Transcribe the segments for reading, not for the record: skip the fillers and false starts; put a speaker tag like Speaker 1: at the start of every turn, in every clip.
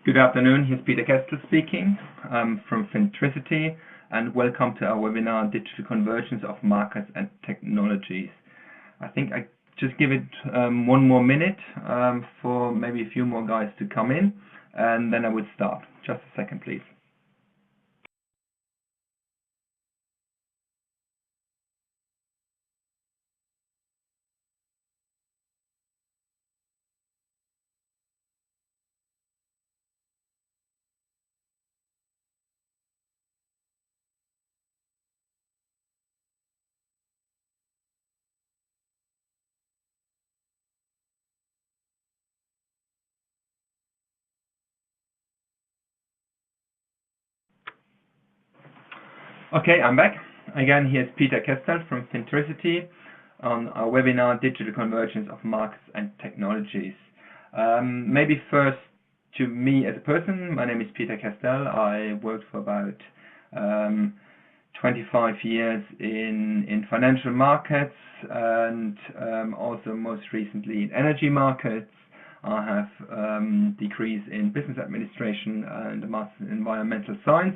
Speaker 1: Good afternoon, here's Peter Kästel speaking from Fintricity, and welcome to our webinar, Digital Convergence of Markets and Technologies. I think I just give it one more minute for maybe a few more guys to come in, and then I would start. Just a second, please. Okay, I'm back. Again, here's Peter Kästel from Fintricity on our webinar, Digital Convergence of Markets and Technologies. Maybe first to me as a person, my name is Peter Kästel. I worked for about 25 years in financial markets and also most recently in energy markets. I have degrees in business administration and a master's in environmental science.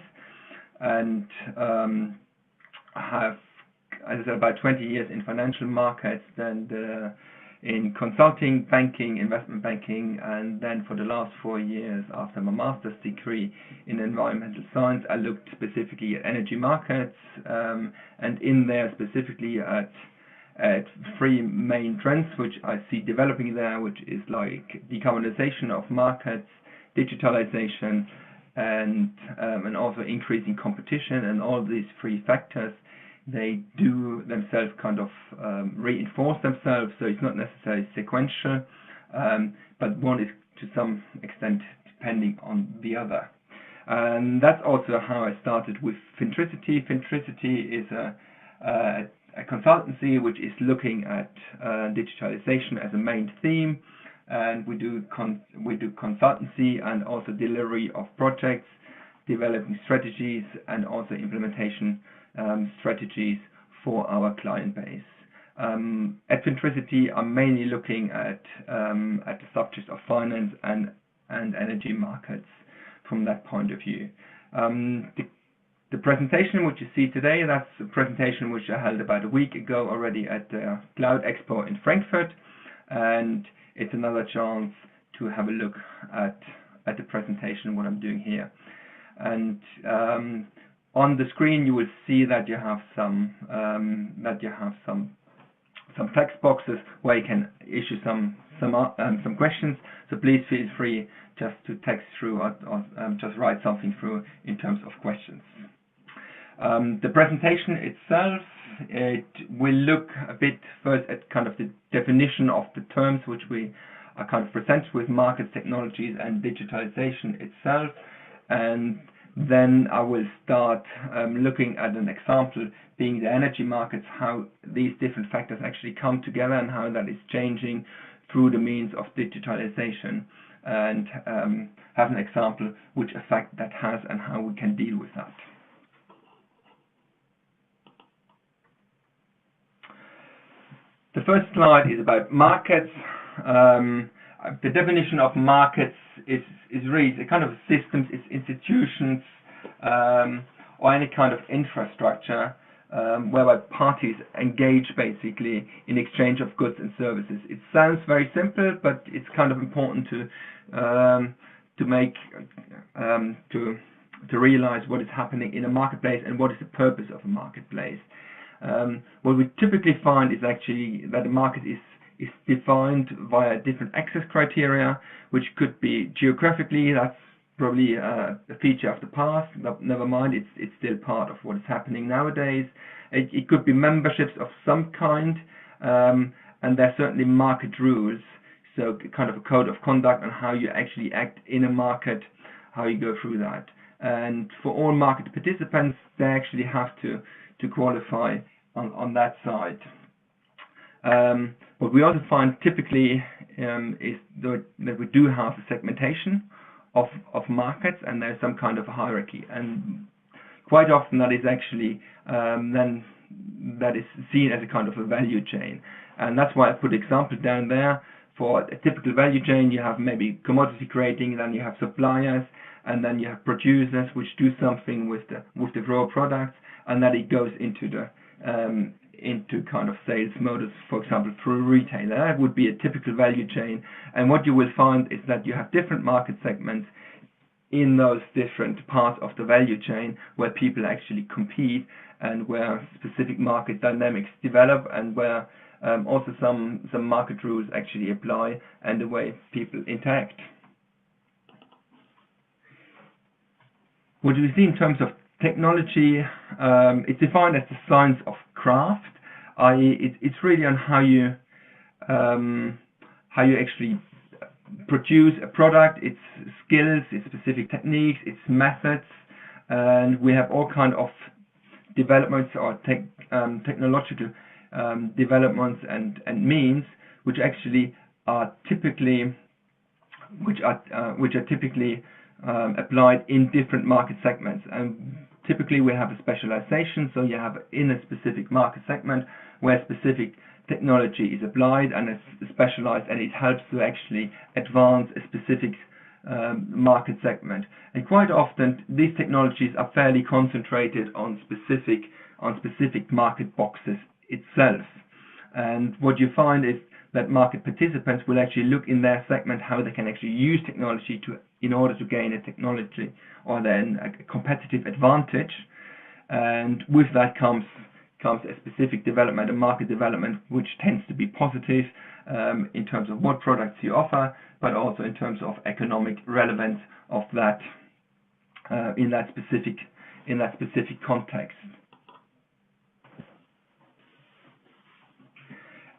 Speaker 1: And I have, as I said, about 20 years in financial markets, and in consulting, banking, investment banking, and then for the last 4 years after my master's degree in environmental science, I looked specifically at energy markets, and in there specifically at three main trends which I see developing there, which is like decarbonization of markets, digitalisation, and also increasing competition. And all these three factors, they do themselves kind of reinforce themselves, so it's not necessarily sequential, but one is to some extent depending on the other. And that's also how I started with Fintricity. Fintricity is a consultancy which is looking at digitalization as a main theme. And we do consultancy and also delivery of projects, developing strategies, and also implementation strategies for our client base. At Fintricity, I'm mainly looking at the subjects of finance and energy markets from that point of view. The presentation which you see today, that's a presentation which I held about a week ago already at the Cloud Expo in Frankfurt, and it's another chance to have a look at the presentation, what I'm doing here. And on the screen you will see that you have some text boxes where you can issue some questions. So please feel free just to text through or just write something through in terms of questions. The presentation itself, it will look a bit first at kind of the definition of the terms which we are kind of presented with, markets, technologies, and digitalization itself. And then I will start looking at an example being the energy markets, how these different factors actually come together and how that is changing through the means of digitalization, and have an example which effect that has and how we can deal with that. The first slide is about markets. The definition of markets is really a kind of systems, it's institutions, or any kind of infrastructure whereby parties engage basically in exchange of goods and services. It sounds very simple, but it's kind of important to realize what is happening in a marketplace and what is the purpose of a marketplace. What we typically find is actually that the market is defined via different access criteria, which could be geographically. That's probably a feature of the past, but never mind, it's still part of what is happening nowadays. It could be memberships of some kind, and there are certainly market rules, so kind of a code of conduct on how you actually act in a market, how you go through that. And for all market participants, they actually have to qualify on that side. What we also find typically is that we do have a segmentation of markets, and there's some kind of a hierarchy, and quite often that is actually then that is seen as a kind of a value chain. And that's why I put example down there. for a typical value chain, you have maybe commodity creating, then you have suppliers, and then you have producers which do something with the raw products, and then it goes into the into kind of sales models, for example, through a retailer. That would be a typical value chain. And what you will find is that you have different market segments in those different parts of the value chain where people actually compete and where specific market dynamics develop, and where also some market rules actually apply and the way people interact. What do we see in terms of technology? It's defined as the science of craft, i.e. it's really on how you actually produce a product, its skills, its specific techniques, its methods, and we have all kind of developments or technological developments and means which actually are typically applied in different market segments. And typically we have a specialization, so you have in a specific market segment where specific technology is applied and it's specialized, and it helps to actually advance a specific market segment. And quite often these technologies are fairly concentrated on specific market boxes itself. And what you find is that market participants will actually look in their segment how they can actually use technology in order to gain a technology or then a competitive advantage. And with that comes a specific development, a market development, which tends to be positive in terms of what products you offer, but also in terms of economic relevance of that in that specific context.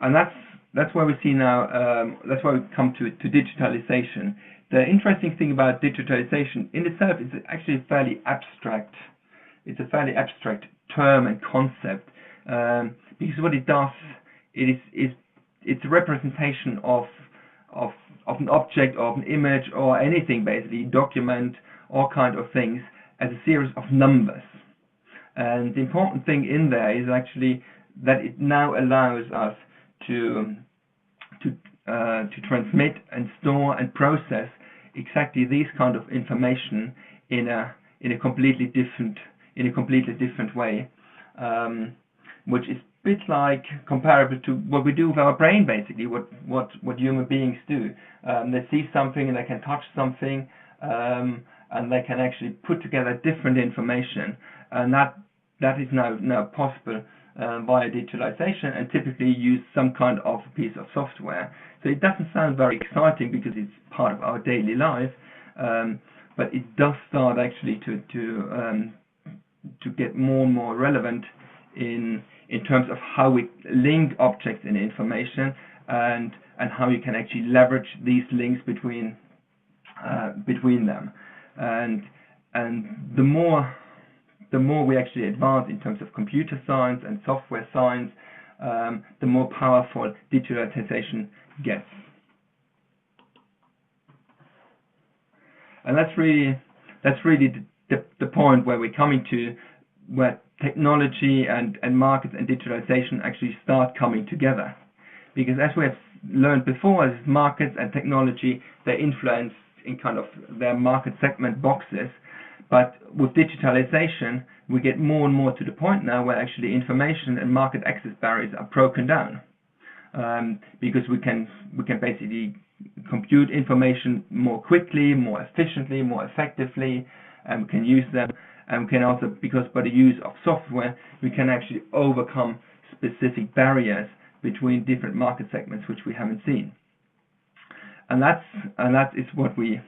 Speaker 1: And that's where we see now. That's where we come to digitalization. The interesting thing about digitalization in itself is actually fairly abstract. It's a fairly abstract term and concept, because what it does, it's a representation of an object, of an image, or anything basically, document, all kind of things as a series of numbers. And the important thing in there is actually that it now allows us to transmit and store and process exactly these kind of information in a completely different way, which is a bit like comparable to what we do with our brain, basically, what human beings do. They see something and they can touch something, and they can actually put together different information, and that is now possible via digitalization, and typically use some kind of piece of software. So it doesn't sound very exciting because it's part of our daily life, but it does start actually to get more and more relevant in terms of how we link objects and information, and how you can actually leverage these links between them. And the more we actually advance in terms of computer science and software science, the more powerful digitalization gets. And that's really the point where we're coming to, where technology and markets and digitalization actually start coming together. Because as we have learned before, as markets and technology, they're influenced in kind of their market segment boxes. But with digitalization, we get more and more to the point now where actually information and market access barriers are broken down, because we can basically compute information more quickly, more efficiently, more effectively, and we can use them. And we can also, because by the use of software, we can actually overcome specific barriers between different market segments which we haven't seen. And that is what we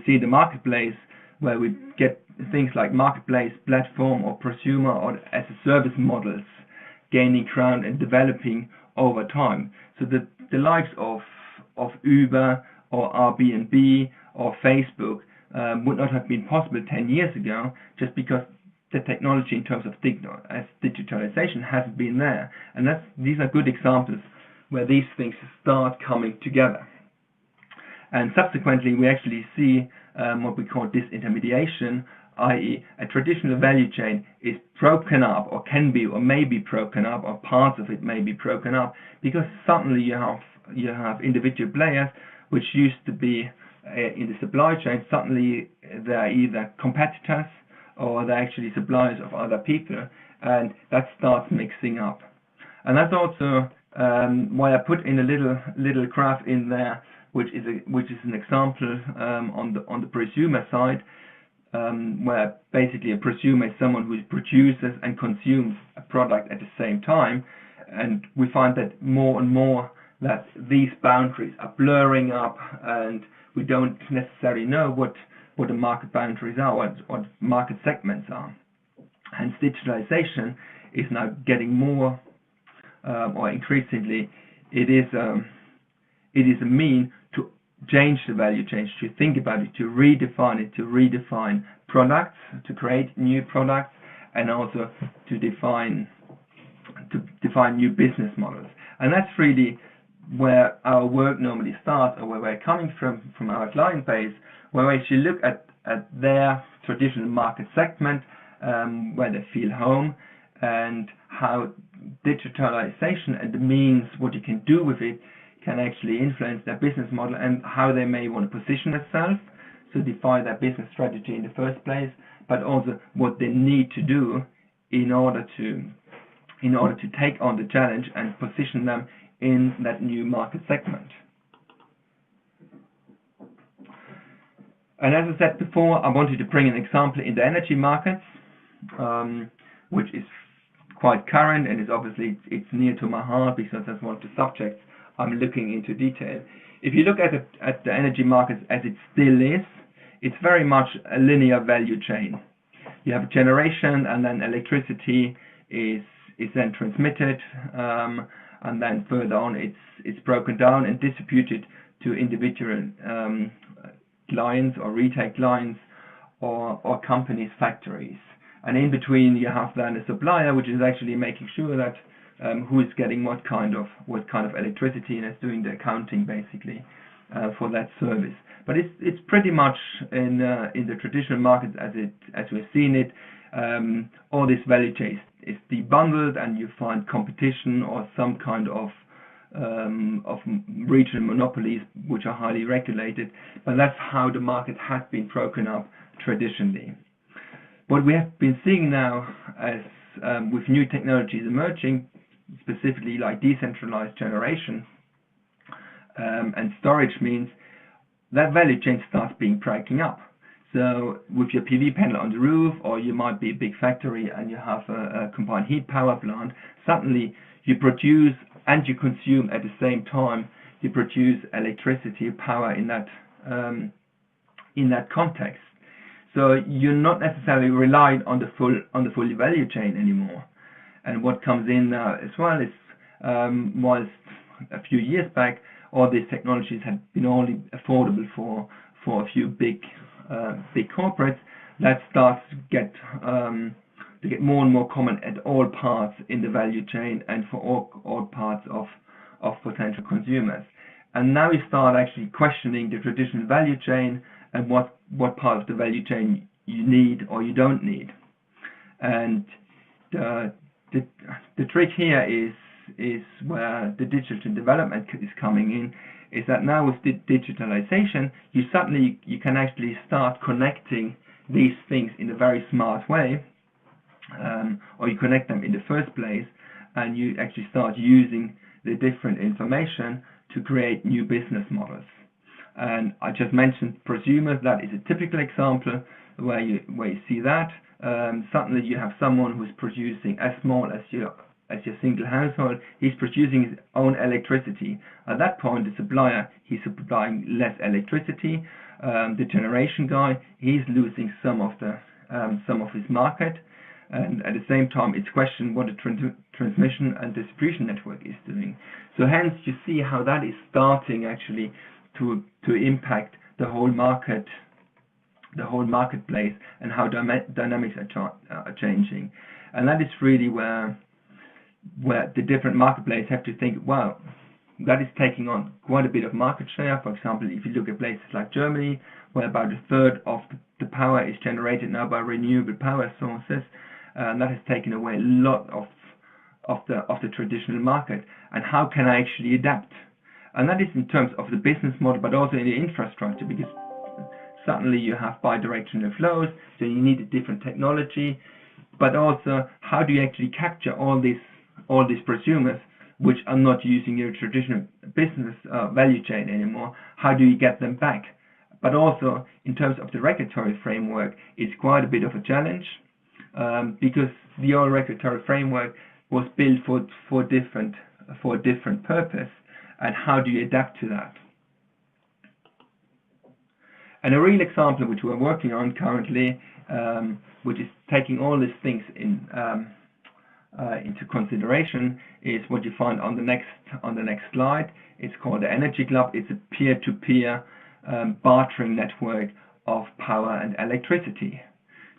Speaker 1: see in the marketplace, where we get things like marketplace, platform, or prosumer, or as a service models gaining ground and developing over time. So the likes of Uber or Airbnb or Facebook would not have been possible 10 years ago, just because the technology in terms of digitalization hasn't been there. And these are good examples where these things start coming together. And subsequently, we actually see what we call disintermediation, i.e. a traditional value chain is broken up, or can be, or may be broken up, or parts of it may be broken up, because suddenly you have individual players which used to be in the supply chain. Suddenly they're either competitors or they're actually suppliers of other people, and that starts mixing up. And that's also why I put in a little graph in there, which is an example on the prosumer side, where basically a prosumer is someone who produces and consumes a product at the same time. And we find that more and more that these boundaries are blurring up, and we don't necessarily know what the market boundaries are, what market segments are. Hence, digitalization is now getting more, or increasingly, it is a mean to change the value chain, to think about it, to redefine products, to create new products, and also to define new business models. And that's really where our work normally starts, or where we're coming from our client base, where we actually look at their traditional market segment, where they feel home, and how digitalization and the means, what you can do with it, can actually influence their business model and how they may want to position themselves, so define their business strategy in the first place, but also what they need to do in order to take on the challenge and position them in that new market segment. And as I said before, I wanted to bring an example in the energy markets, which is quite current, and is obviously it's near to my heart because that's one of the subjects I'm looking into detail. If you look at the energy markets as it still is, it's very much a linear value chain. You have generation, and then electricity is then transmitted, and then further on it's broken down and distributed to individual clients or retail clients or companies' factories. And in between you have then a supplier, which is actually making sure that who is getting what kind of electricity, and is doing the accounting basically for that service. But it's pretty much in the traditional market as we've seen it. All this value chain is debundled, and you find competition or some kind of regional monopolies which are highly regulated. But that's how the market has been broken up traditionally. What we have been seeing now, as with new technologies emerging, specifically like decentralized generation and storage, means that value chain starts being breaking up. So with your PV panel on the roof, or you might be a big factory and you have a combined heat power plant, suddenly you produce and you consume at the same time. You produce electricity, power in that context. So you're not necessarily relying on the full value chain anymore. And what comes in now as well is, whilst a few years back all these technologies had been only affordable for a few big corporates, that starts to get more and more common at all parts in the value chain and for all parts of potential consumers. And now we start actually questioning the traditional value chain and what part of the value chain you need or you don't need. And the trick here is where the digital development is coming in, is that now with digitalization, you can actually start connecting these things in a very smart way, or you connect them in the first place, and you actually start using the different information to create new business models. And I just mentioned prosumers. That is a typical example where you see that. Suddenly you have someone who's producing as small as your single household. He's producing his own electricity. At that point, the supplier, he's supplying less electricity. The generation guy, he's losing some of his market. And at the same time, it's questioned what the transmission and distribution network is doing. So hence, you see how that is starting actually to impact the whole market, the whole marketplace, and how dynamics are changing. And that is really where the different marketplaces have to think, wow, that is taking on quite a bit of market share. For example, if you look at places like Germany, where about a third of the power is generated now by renewable power sources, and that has taken away a lot of the traditional market. And how can I actually adapt? And that is in terms of the business model, but also in the infrastructure, because suddenly you have bidirectional flows, so you need a different technology. But also, how do you actually capture all these prosumers which are not using your traditional business value chain anymore? How do you get them back? But also, in terms of the regulatory framework, it's quite a bit of a challenge, because the old regulatory framework was built for a different purpose. And how do you adapt to that? And a real example which we're working on currently, which is taking all these things into consideration, is what you find on the next slide. It's called the Energy Club. It's a peer-to-peer bartering network of power and electricity.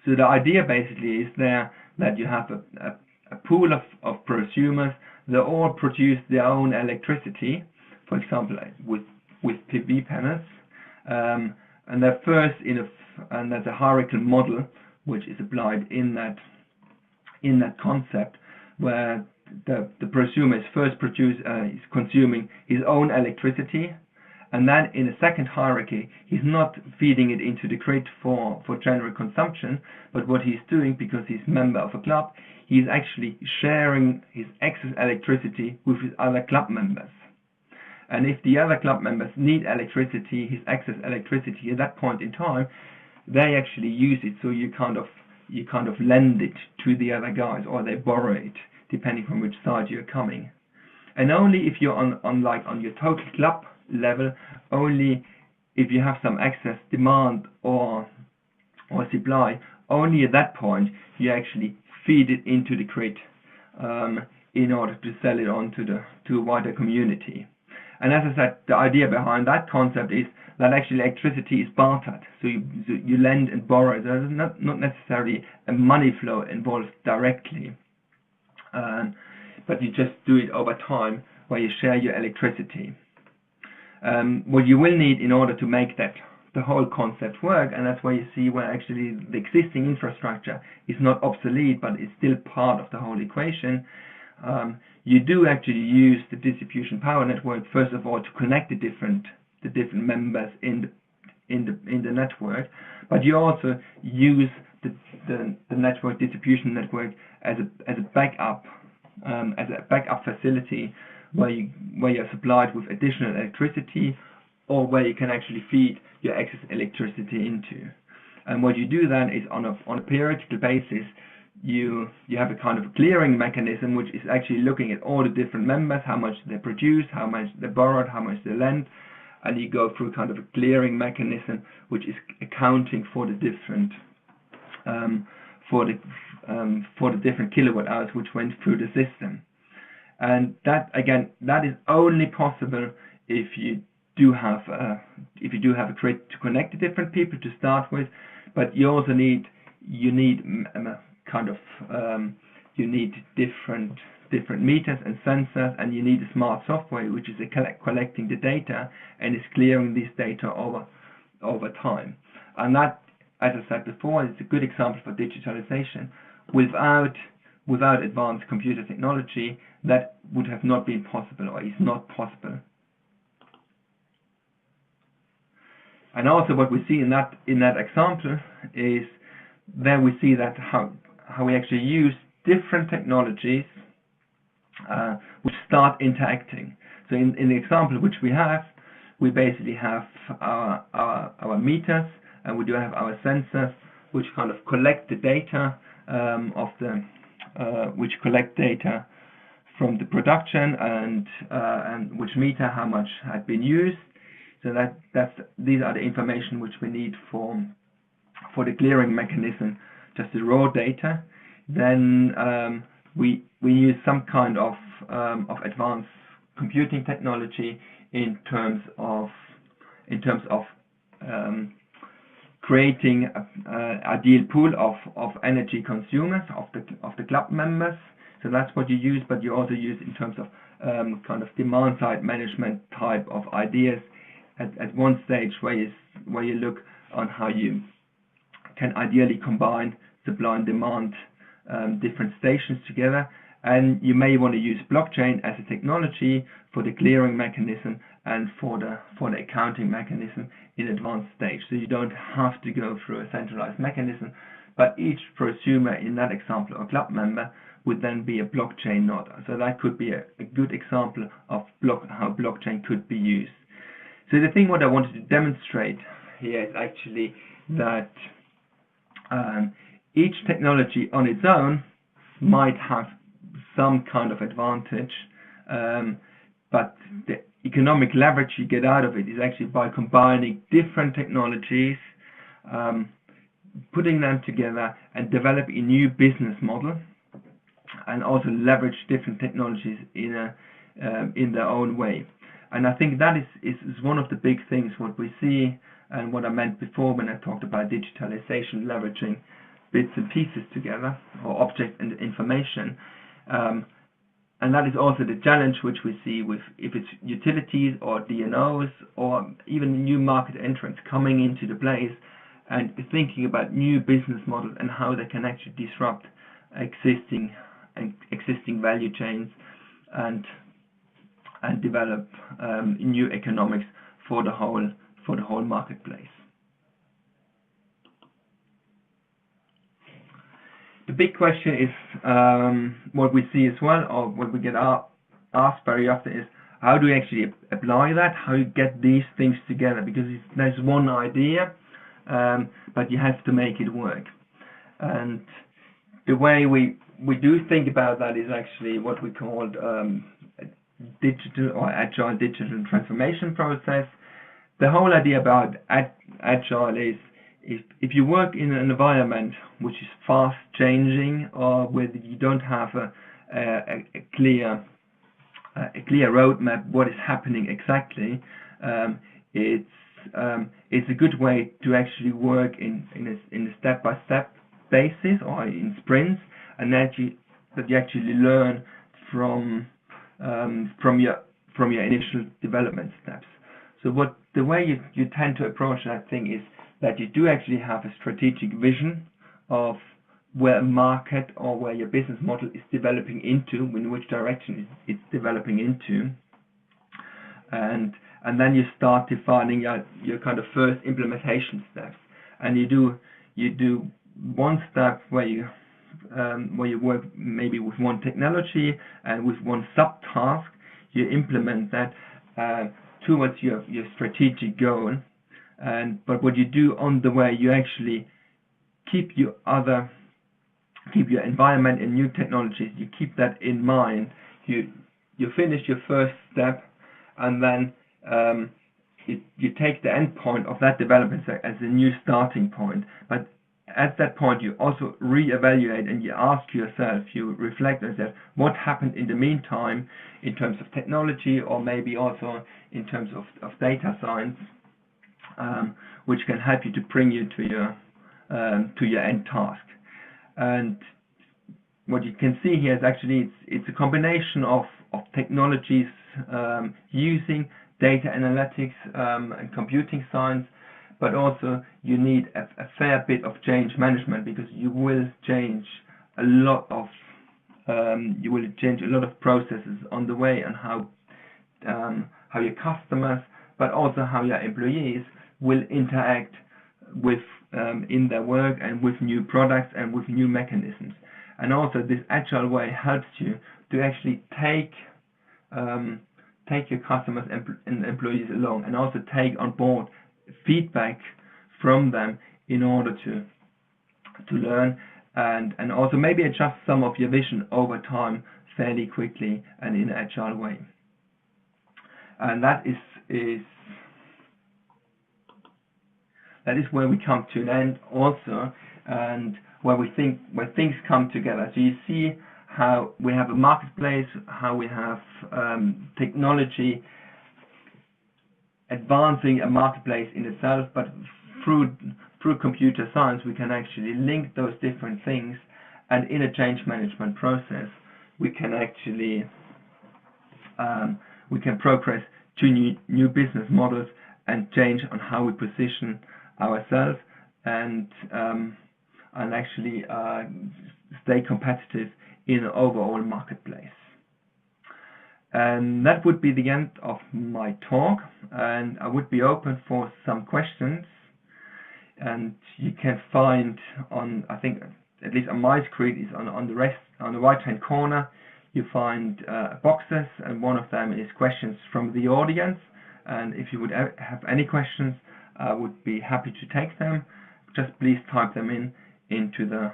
Speaker 1: So the idea basically is there that you have a pool of prosumers. They all produce their own electricity, for example, with PV panels. And they're first and there's a hierarchical model which is applied in that concept, where the prosumer is first is consuming his own electricity, and then in a second hierarchy, he's not feeding it into the grid for general consumption, but what he's doing, because he's a member of a club, he's actually sharing his excess electricity with his other club members. And if the other club members need electricity, his excess electricity at that point in time, they actually use it. So you kind of lend it to the other guys, or they borrow it, depending from which side you're coming. And only if you're on your total club level, only if you have some excess demand or supply, only at that point you actually feed it into the grid in order to sell it on to a wider community. And as I said, the idea behind that concept is that actually electricity is bartered. So you lend and borrow. There's not necessarily a money flow involved directly, but you just do it over time, where you share your electricity. What you will need in order to make the whole concept work, and that's why you see where actually the existing infrastructure is not obsolete, but it's still part of the whole equation. You do actually use the distribution power network, first of all, to connect the different members in the network, but you also use the network distribution network as a backup facility, where you're supplied with additional electricity, or where you can actually feed your excess electricity into. And what you do then is on a periodical basis, you have a kind of clearing mechanism, which is actually looking at all the different members, how much they produce, how much they borrowed, how much they lend, and you go through kind of a clearing mechanism, which is accounting for the different different kilowatt hours which went through the system. And that is only possible if you do have a grid to connect the different people to start with, but you also need different meters and sensors, and you need a smart software which is collecting the data and is clearing this data over time. And that, as I said before, is a good example for digitalization. Without advanced computer technology, that would have not been possible, or is not possible. And also what we see in that example is there we see that how we actually use different technologies which start interacting. So in the example which we basically have our meters, and we do have our sensors which kind of collect the data which collect data from the production and which meter how much had been used. So these are the information which we need for the clearing mechanism, just the raw data. Then we use some kind of advanced computing technology in terms of creating an ideal pool of energy consumers of the club members. So that's what you use, but you also use in terms of kind of demand side management type of ideas at one stage where you look on how you can ideally combine supply and demand different stations together, And you may want to use blockchain as a technology for the clearing mechanism and for the accounting mechanism in advanced stage. So you don't have to go through a centralized mechanism, but each prosumer in that example or club member would then be a blockchain node. So that could be a good example of how blockchain could be used. So the thing what I wanted to demonstrate here is actually that each technology on its own might have some kind of advantage, but the economic leverage you get out of it is actually by combining different technologies, putting them together and develop a new business model, and also leverage different technologies in their own way. And I think that is one of the big things what we see, and what I meant before when I talked about digitalization, leveraging bits and pieces together, or objects and information. And that is also the challenge which we see with, if it's utilities or DNOs or even new market entrants coming into the place and thinking about new business models and how they can actually disrupt existing value chains and develop new economics for the whole marketplace. The big question is, what we see as well, or what we get asked very often is, how do you actually apply that? How you get these things together? Because there's one idea, but you have to make it work. And the way we do think about that is actually what we call digital or agile digital transformation process. The whole idea about agile is, if you work in an environment which is fast changing, or where you don't have a clear roadmap what is happening exactly, it's a good way to actually work in a step-by-step basis or in sprints, and that you actually learn from your initial development steps. So the way you tend to approach that thing is that you do actually have a strategic vision of where a market or where your business model is developing into, in which direction it's developing into, and then you start defining your kind of first implementation steps, and you do one step where you work maybe with one technology and with one subtask. You implement that towards your strategic goal. But what you do on the way, you actually keep your environment and new technologies. You keep that in mind. You finish your first step, and then you take the end point of that development as a new starting point. But at that point, you also reevaluate and you ask yourself, you reflect on yourself, what happened in the meantime in terms of technology, or maybe also in terms of data science, which can help you to bring you to your end task. And what you can see here is actually it's a combination of technologies using data analytics and computing science, but also you need a fair bit of change management, because you will change a lot of processes on the way, and how your customers, but also how your employees will interact with in their work and with new products and with new mechanisms. And also this agile way helps you to actually take your customers and employees along, and also take on board feedback from them in order to learn and also maybe adjust some of your vision over time fairly quickly and in an agile way. And that is where we come to an end also, and where things come together. So you see how we have a marketplace, how we have technology advancing a marketplace in itself, but through computer science we can actually link those different things, and in a change management process we can actually we can progress to new business models and change on how we position ourselves and actually stay competitive in the overall marketplace. And that would be the end of my talk, and I would be open for some questions. And you can find on, I think, at least on my screen, is on the right-hand corner, you find boxes, and one of them is questions from the audience. And if you would have any questions, I would be happy to take them. Just please type them into the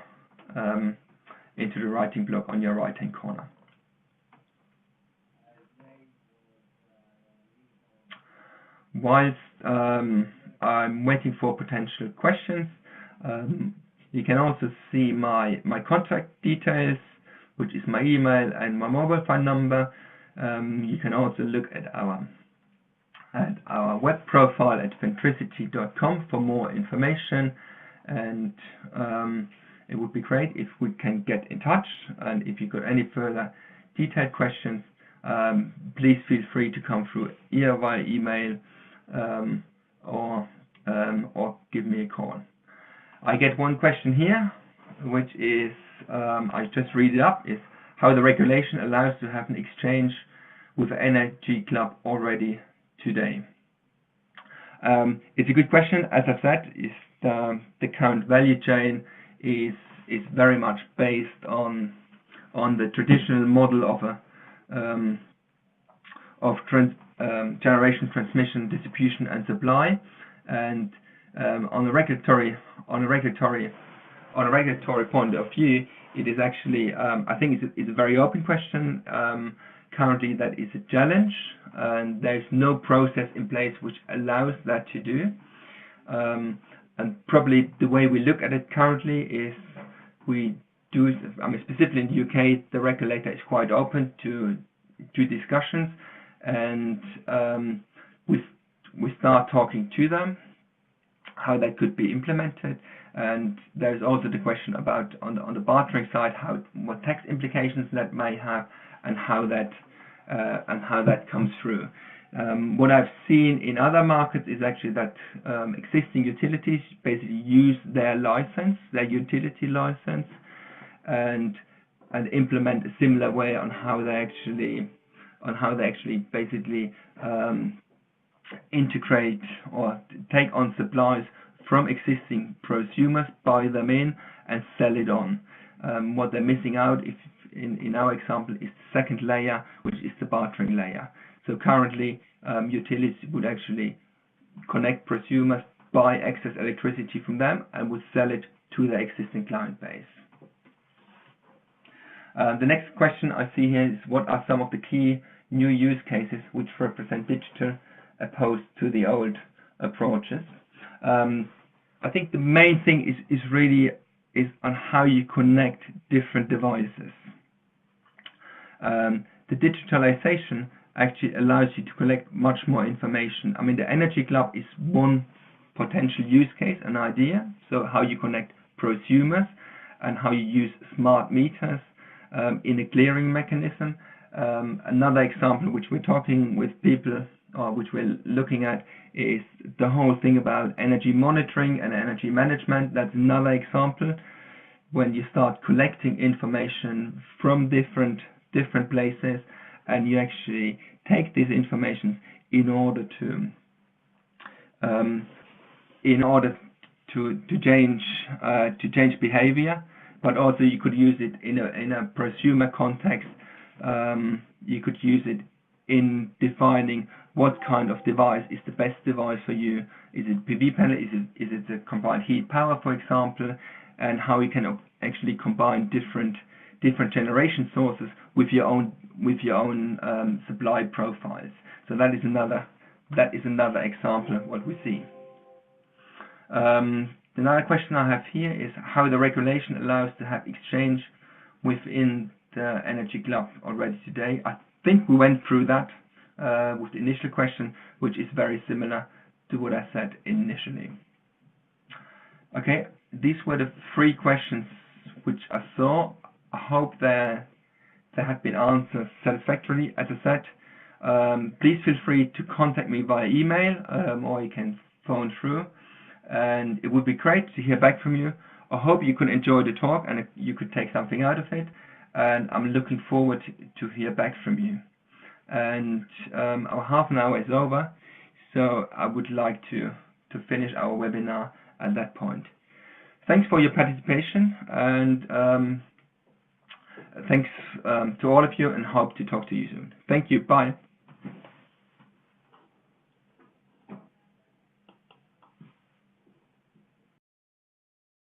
Speaker 1: writing block on your right-hand corner. Whilst I'm waiting for potential questions, you can also see my contact details, which is my email and my mobile phone number. You can also look at our web profile at fintricity.com for more information, and it would be great if we can get in touch. And if you've got any further detailed questions, please feel free to come through either via email or give me a call. I get one question here, which is, I just read it up, is how the regulation allows to have an exchange with an energy club already today. It's a good question. As I said, the current value chain is very much based on the traditional model of generation, transmission, distribution, and supply. And on a regulatory point of view, it is actually, I think it's a very open question. Currently, that is a challenge, and there's no process in place which allows that to do. And probably the way we look at it currently is we do, I mean, specifically in the UK, the regulator is quite open to discussions, and we start talking to them how that could be implemented. And there's also the question about on the bartering side, what tax implications that may have, and how that comes through. What I've seen in other markets is actually that existing utilities basically use their utility license, and implement a similar way on how they actually basically integrate or take on supplies from existing prosumers, buy them in, and sell it on. What they're missing out, in our example, is the second layer, which is the bartering layer. So currently, utilities would actually connect prosumers, buy excess electricity from them, and would sell it to their existing client base. The next question I see here is, what are some of the key new use cases which represent digital opposed to the old approaches? I think the main thing is really on how you connect different devices. The digitalization actually allows you to collect much more information. I mean, the energy club is one potential use case, an idea. So how you connect prosumers and how you use smart meters in a clearing mechanism. Another example which we're talking with people, or which we're looking at, is the whole thing about energy monitoring and energy management. That's another example when you start collecting information from different places, and you actually take this information in order to change behavior. But also you could use it in a prosumer context. You could use it in defining what kind of device is the best device for you. Is it PV panel? Is it a combined heat power, for example? And how you can actually combine different generation sources with your own supply profiles. So that is another example of what we see. Another question I have here is how the regulation allows to have exchange within the energy club already today. I think we went through that with the initial question, which is very similar to what I said initially. Okay, these were the 3 questions which I saw. I hope they have been answered satisfactorily. As I said, please feel free to contact me via email, or you can phone through, and it would be great to hear back from you. I hope you could enjoy the talk and you could take something out of it. and I'm looking forward to hear back from you. And our half an hour is over, so I would like to finish our webinar at that point. Thanks for your participation, and thanks to all of you, and hope to talk to you soon. Thank you. Bye.